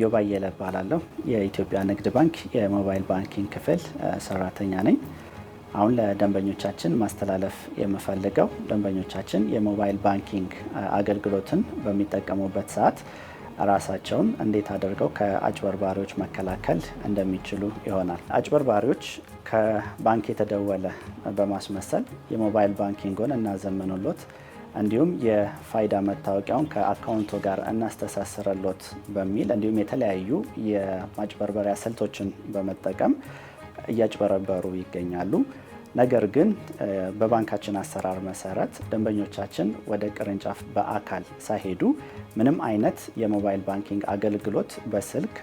ኢዮብ አየለ እባላለሁ። የኢትዮጵያ ንግድ ባንክ የሞባይል ባንኪንግ ክፍል ሰራተኛ ነኝ። አሁን ለደንበኞቻችን ማስተላለፍ የምፈልገው ደንበኞቻችን የሞባይል ባንኪንግ አገልግሎትን በሚጠቀሙበት ሰዓት ራሳቸውን እንዴት አድርገው ከአጭበርባሪዎች መከላከል እንደሚችሉ ይሆናል። አጭበርባሪዎች ከባንክ የተደወለ በማስመሰል የሞባይል ባንኪንግን እናዘምኑሎት እንዲሁም የፋይዳ መታወቂያውን ከአካውንቱ ጋር እናስተሳስረሎት በሚል እንዲሁም የተለያዩ የማጭበርበሪያ ስልቶችን በመጠቀም እያጭበረበሩ ይገኛሉ። ነገር ግን በባንካችን አሰራር መሰረት ደንበኞቻችን ወደ ቅርንጫፍ በአካል ሳይሄዱ ምንም አይነት የሞባይል ባንኪንግ አገልግሎት በስልክ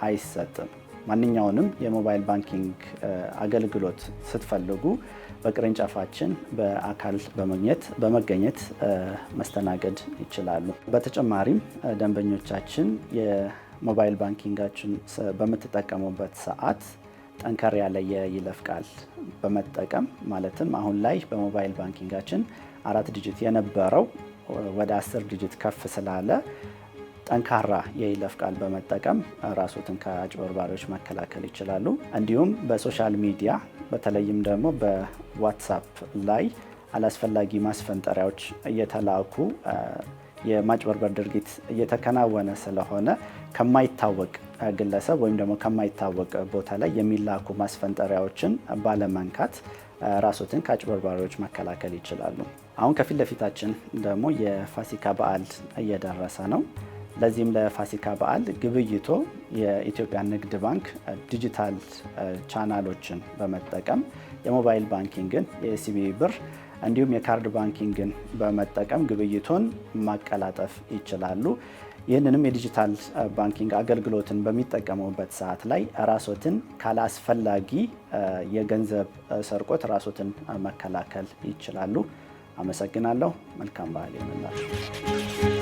አይሰጥም። ማንኛውንም የሞባይል ባንኪንግ አገልግሎት ስትፈልጉ በቅርንጫፋችን በአካል በመገኘት መስተናገድ ይችላሉ። በተጨማሪም ደንበኞቻችን የሞባይል ባንኪንጋችን በምትጠቀሙበት ሰዓት ጠንከር ያለ የይለፍ ቃል በመጠቀም ማለትም አሁን ላይ በሞባይል ባንኪንጋችን 4 ዲጂት የነበረው ወደ 10 ዲጂት ከፍ ስላለ ጠንካራ የይለፍ ቃል በመጠቀም ራስዎትን ከአጭበርባሪዎች መከላከል ይችላሉ። እንዲሁም በሶሻል ሚዲያ በተለይም ደግሞ በዋትሳፕ ላይ አላስፈላጊ ማስፈንጠሪያዎች እየተላኩ የማጭበርበር ድርጊት እየተከናወነ ስለሆነ ከማይታወቅ ግለሰብ ወይም ደግሞ ከማይታወቅ ቦታ ላይ የሚላኩ ማስፈንጠሪያዎችን ባለመንካት ራስዎትን ከአጭበርባሪዎች መከላከል ይችላሉ። አሁን ከፊት ለፊታችን ደግሞ የፋሲካ በዓል እየደረሰ ነው። ለዚህም ለፋሲካ በዓል ግብይቶ የኢትዮጵያ ንግድ ባንክ ዲጂታል ቻናሎችን በመጠቀም የሞባይል ባንኪንግን፣ የሲቢኢ ብር እንዲሁም የካርድ ባንኪንግን በመጠቀም ግብይቶን ማቀላጠፍ ይችላሉ። ይህንንም የዲጂታል ባንኪንግ አገልግሎትን በሚጠቀሙበት ሰዓት ላይ ራስዎትን ካላስፈላጊ የገንዘብ ስርቆት ራስዎትን መከላከል ይችላሉ። አመሰግናለሁ። መልካም በዓል ይሁንላችሁ።